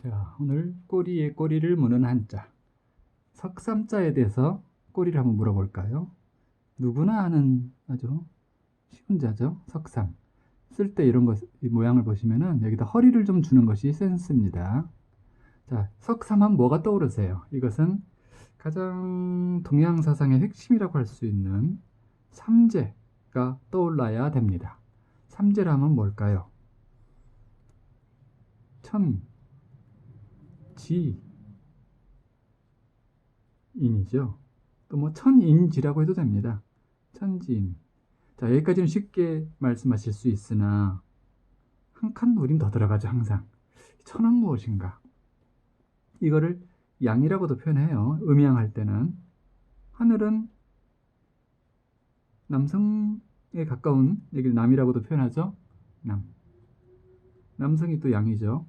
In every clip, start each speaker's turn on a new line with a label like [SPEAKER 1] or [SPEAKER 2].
[SPEAKER 1] 자, 오늘 꼬리에 꼬리를 무는 한자. 석삼자에 대해서 꼬리를 한번 물어볼까요? 누구나 아는 아주 쉬운 자죠. 석삼. 쓸 때 이런 이 모양을 보시면은 여기다 허리를 좀 주는 것이 센스입니다. 자, 석삼하면 뭐가 떠오르세요? 이것은 가장 동양 사상의 핵심이라고 할 수 있는 삼재가 떠올라야 됩니다. 삼재라면 뭘까요? 천, 지, 인이죠. 또 뭐 천인지라고 해도 됩니다. 천지인. 자, 여기까지는 쉽게 말씀하실 수 있으나 한 칸 우린 더 들어가죠. 항상 천은 무엇인가? 이거를 양이라고도 표현해요. 음양할 때는. 하늘은 남성에 가까운, 여기를 남이라고도 표현하죠. 남성이 또 양이죠.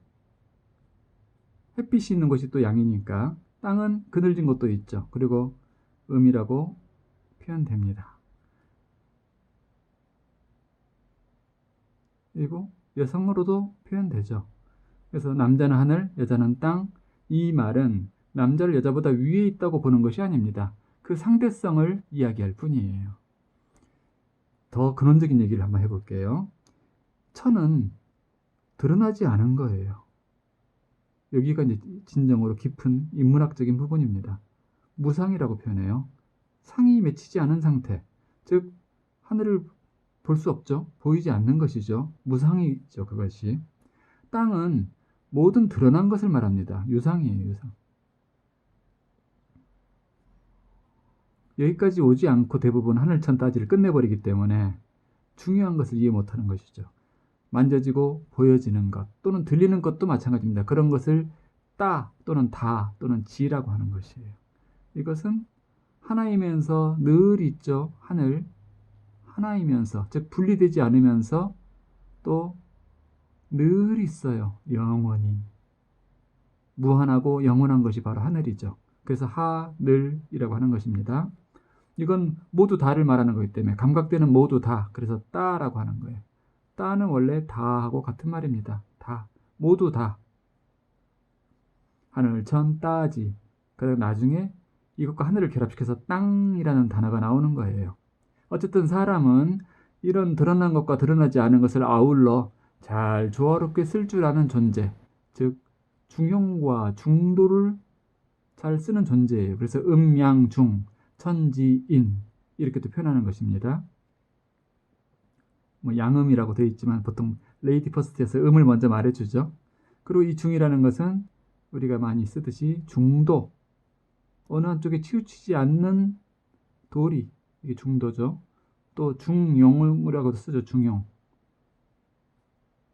[SPEAKER 1] 햇빛이 있는 곳이 또 양이니까. 땅은 그늘진 곳도 있죠. 그리고 음이라고 표현됩니다. 그리고 여성으로도 표현되죠. 그래서 남자는 하늘, 여자는 땅. 이 말은 남자를 여자보다 위에 있다고 보는 것이 아닙니다. 그 상대성을 이야기할 뿐이에요. 더 근원적인 얘기를 한번 해볼게요. 천은 드러나지 않은 거예요. 여기가 이제 진정으로 깊은 인문학적인 부분입니다. 무상이라고 표현해요. 상이 맺히지 않은 상태, 즉 하늘을 볼 수 없죠. 보이지 않는 것이죠. 무상이죠. 그것이. 땅은 모든 드러난 것을 말합니다. 유상이에요. 유상. 여기까지 오지 않고 대부분 하늘천 따지를 끝내버리기 때문에 중요한 것을 이해 못하는 것이죠. 만져지고 보여지는 것 또는 들리는 것도 마찬가지입니다. 그런 것을 따 또는 다 또는 지라고 하는 것이에요. 이것은 하나이면서 늘 있죠. 하늘. 하나이면서, 즉 분리되지 않으면서 또 늘 있어요. 영원히. 무한하고 영원한 것이 바로 하늘이죠. 그래서 하늘이라고 하는 것입니다. 이건 모두 다를 말하는 거기 때문에 감각대는 모두 다. 그래서 따라고 하는 거예요. 따는 원래 다하고 같은 말입니다. 다. 모두 다. 하늘, 천, 따지. 그다음 나중에 이것과 하늘을 결합시켜서 땅이라는 단어가 나오는 거예요. 어쨌든 사람은 이런 드러난 것과 드러나지 않은 것을 아울러 잘 조화롭게 쓸 줄 아는 존재, 즉 중용과 중도를 잘 쓰는 존재예요. 그래서 양중, 천지인 이렇게 또 표현하는 것입니다. 뭐 양음이라고 되어 있지만 보통 레이디 퍼스트에서 음을 먼저 말해주죠. 그리고 이 중이라는 것은 우리가 많이 쓰듯이 중도, 어느 한쪽에 치우치지 않는 도리, 이게 중도죠. 또 중용이라고도 쓰죠. 중용.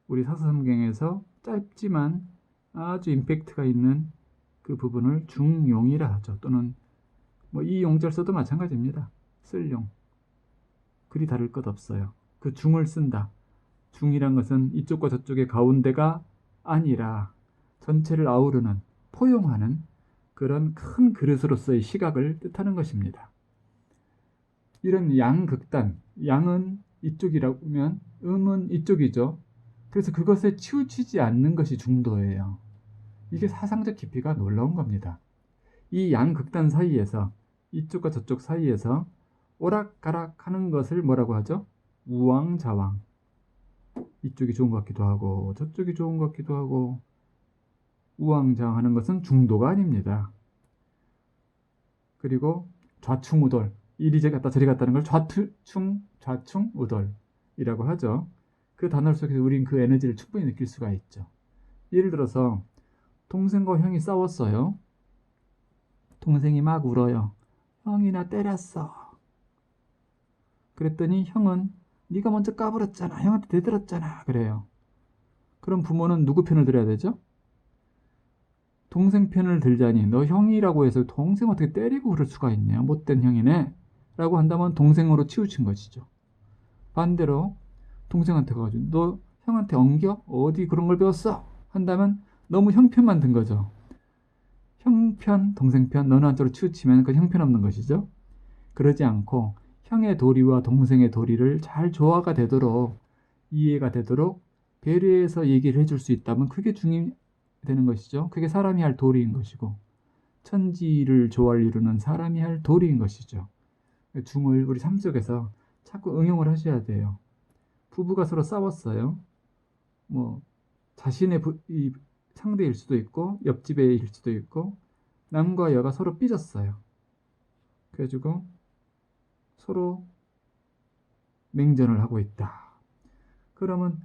[SPEAKER 1] 우리 사서성경에서 짧지만 아주 임팩트가 있는 그 부분을 중용이라 하죠. 또는 뭐 이 용절 써도 마찬가지입니다. 쓸 용. 그리 다를 것 없어요. 그 중을 쓴다. 중이란 것은 이쪽과 저쪽의 가운데가 아니라 전체를 아우르는, 포용하는 그런 큰 그릇으로서의 시각을 뜻하는 것입니다. 이런 양극단, 양은 이쪽이라면 음은 이쪽이죠. 그래서 그것에 치우치지 않는 것이 중도예요. 이게 사상적 깊이가 놀라운 겁니다. 이 양극단 사이에서, 이쪽과 저쪽 사이에서 오락가락 하는 것을 뭐라고 하죠? 우왕좌왕. 이쪽이 좋은 것 같기도 하고 저쪽이 좋은 것 같기도 하고 우왕좌왕 하는 것은 중도가 아닙니다. 그리고 좌충우돌, 이리 갔다 저리 갔다는 걸 좌충우돌이라고 하죠. 그 단어 속에서 우린 그 에너지를 충분히 느낄 수가 있죠. 예를 들어서 동생과 형이 싸웠어요. 동생이 막 울어요. 형이 나 때렸어. 그랬더니 형은 네가 먼저 까불었잖아. 형한테 대들었잖아. 그래요. 그럼 부모는 누구 편을 들어야 되죠? 동생 편을 들자니 너 형이라고 해서 동생 어떻게 때리고 그럴 수가 있냐. 못된 형이네. 라고 한다면 동생으로 치우친 것이죠. 반대로 동생한테 가가지고 너 형한테 엉겨? 어디 그런 걸 배웠어? 한다면 너무 형편만 든 거죠. 형편, 동생편, 너는 한쪽으로 치우치면 그건 형편없는 것이죠. 그러지 않고 형의 도리와 동생의 도리를 잘 조화가 되도록, 이해가 되도록 배려해서 얘기를 해줄 수 있다면 그게 되는 것이죠. 그게 사람이 할 도리인 것이고 천지를 조화를 이루는 사람이 할 도리인 것이죠. 중을 우리 삶 속에서 자꾸 응용을 하셔야 돼요. 부부가 서로 싸웠어요. 뭐 자신의 이 상대일 수도 있고 옆집의 일 수도 있고 남과 여가 서로 삐졌어요. 그래가지고 서로 맹전을 하고 있다. 그러면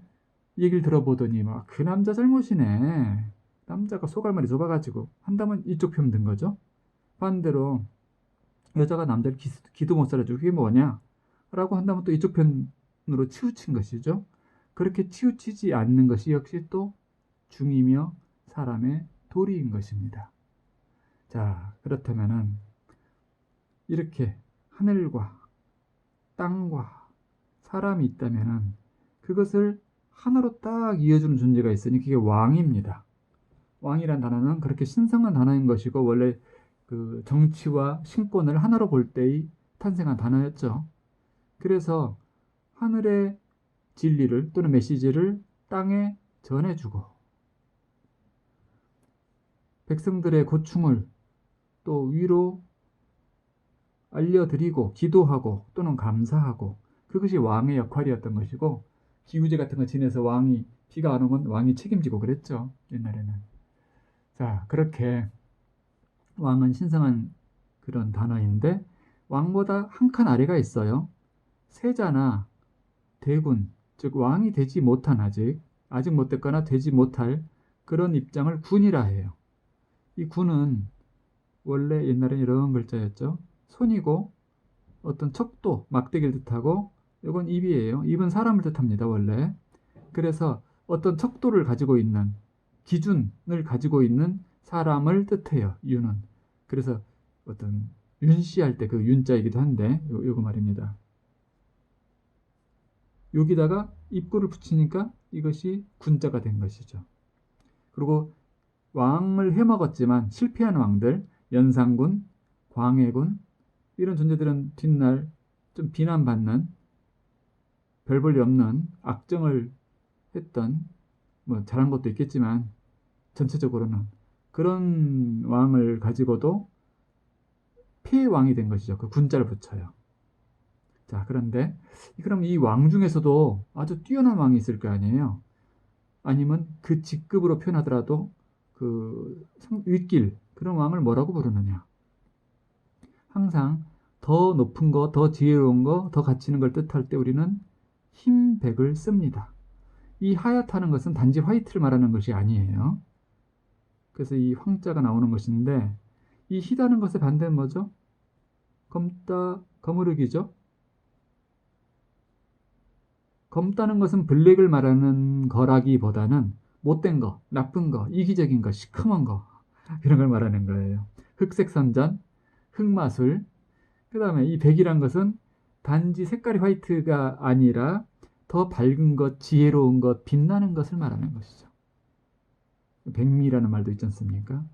[SPEAKER 1] 얘기를 들어보더니 막 그 남자 잘못이네. 남자가 속알말이 좁아가지고 한다면 이쪽 편 든 거죠. 반대로 여자가 남자를 기도 못 살려주고 그게 뭐냐? 라고 한다면 또 이쪽 편으로 치우친 것이죠. 그렇게 치우치지 않는 것이 역시 또 중이며 사람의 도리인 것입니다. 자, 그렇다면은 이렇게 하늘과 땅과 사람이 있다면은 그것을 하나로 딱 이어주는 존재가 있으니 그게 왕입니다. 왕이란 단어는 그렇게 신성한 단어인 것이고 원래 그 정치와 신권을 하나로 볼 때의 탄생한 단어였죠. 그래서 하늘의 진리를 또는 메시지를 땅에 전해주고 백성들의 고충을 또 위로 알려드리고 기도하고 또는 감사하고 그것이 왕의 역할이었던 것이고 기우제 같은 거 지내서 왕이 비가 안 오면 왕이 책임지고 그랬죠. 옛날에는. 자, 그렇게 왕은 신성한 그런 단어인데 왕보다 한 칸 아래가 있어요. 세자나 대군, 즉 왕이 되지 못한 아직 못 됐거나 되지 못할 그런 입장을 군이라 해요. 이 군은 원래 옛날엔 이런 글자였죠. 손이고 어떤 척도, 막대기를 뜻하고 이건 입이에요. 입은 사람을 뜻합니다. 원래. 그래서 어떤 척도를 가지고 있는 기준을 가지고 있는 사람을 뜻해요. 유는. 그래서 어떤 윤씨할 때 그 윤자이기도 한데 요거 말입니다. 여기다가 입구를 붙이니까 이것이 군자가 된 것이죠. 그리고 왕을 해먹었지만 실패한 왕들, 연산군, 광해군 이런 존재들은 뒷날 좀 비난받는 별 볼 일 없는 악정을 했던 뭐 잘한 것도 있겠지만 전체적으로는 그런 왕을 가지고도 피해왕이 된 것이죠. 그 군자를 붙여요. 자, 그런데 그럼 이 왕 중에서도 아주 뛰어난 왕이 있을 거 아니에요. 아니면 그 직급으로 표현하더라도 그 윗길 그런 왕을 뭐라고 부르느냐. 항상 더 높은 거, 더 지혜로운 거, 더 가치 있는 걸 뜻할 때 우리는 흰백을 씁니다. 이 하얗다는 것은 단지 화이트를 말하는 것이 아니에요. 그래서 이 황자가 나오는 것인데 이 희다는 것의 반대는 뭐죠? 검다, 거무르기죠. 검다는 것은 블랙을 말하는 거라기보다는 못된 거, 나쁜 거, 이기적인 거, 시커먼 거 이런 걸 말하는 거예요. 흑색선전, 흑마술. 그 다음에 이 백이란 것은 단지 색깔이 화이트가 아니라 더 밝은 것, 지혜로운 것, 빛나는 것을 말하는 것이죠. 백미라는 말도 있지 않습니까?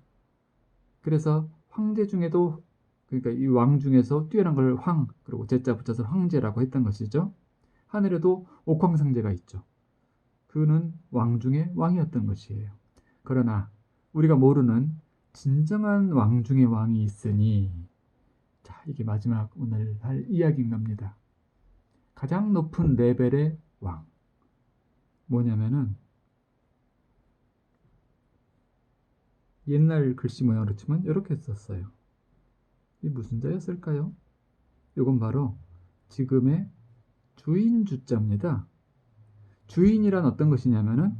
[SPEAKER 1] 그래서 황제 중에도 그러니까 이 왕 중에서 뛰어난 걸 황, 그리고 제자 붙여서 황제라고 했던 것이죠. 하늘에도 옥황상제가 있죠. 그는 왕 중에 왕이었던 것이에요. 그러나 우리가 모르는 진정한 왕 중에 왕이 있으니 자, 이게 마지막 오늘 할 이야기인 겁니다. 가장 높은 레벨의 왕. 뭐냐면은 옛날 글씨 모양 그렇지만 이렇게 썼어요. 이 무슨 자였을까요? 이건 바로 지금의 주인 주자입니다. 주인이란 어떤 것이냐면은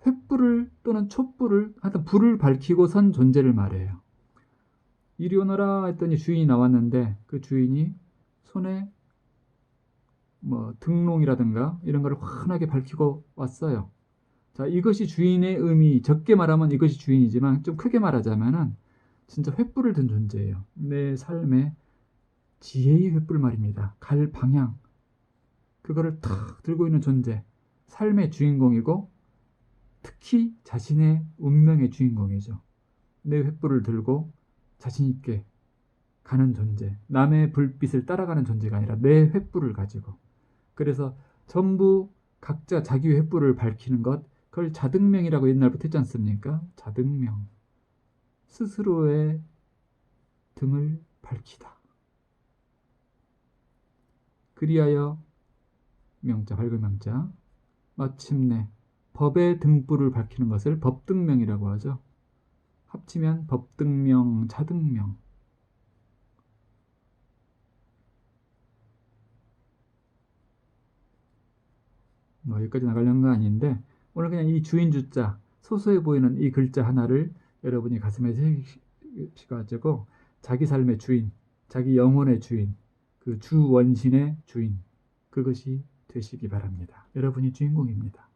[SPEAKER 1] 횃불을 또는 촛불을 하여튼 불을 밝히고 선 존재를 말해요. 이리 오너라 했더니 주인이 나왔는데 그 주인이 손에 뭐 등롱이라든가 이런 걸 환하게 밝히고 왔어요. 자, 이것이 주인의 의미, 적게 말하면 이것이 주인이지만 좀 크게 말하자면은 진짜 횃불을 든 존재예요. 내 삶의 지혜의 횃불 말입니다. 갈 방향, 그거를 탁 들고 있는 존재, 삶의 주인공이고 특히 자신의 운명의 주인공이죠. 내 횃불을 들고 자신 있게 가는 존재, 남의 불빛을 따라가는 존재가 아니라 내 횃불을 가지고. 그래서 전부 각자 자기 횃불을 밝히는 것, 그걸 자등명이라고 옛날부터 했지 않습니까? 자등명. 스스로의 등을 밝히다. 그리하여 명자, 밝은 명자. 마침내 법의 등불을 밝히는 것을 법등명이라고 하죠. 합치면 법등명, 자등명. 뭐 여기까지 나가려는 건 아닌데 오늘 그냥 이 주인주자, 소소해 보이는 이 글자 하나를 여러분이 가슴에 새기셔가지고 자기 삶의 주인, 자기 영혼의 주인, 그 주원신의 주인, 그것이 되시기 바랍니다. 여러분이 주인공입니다.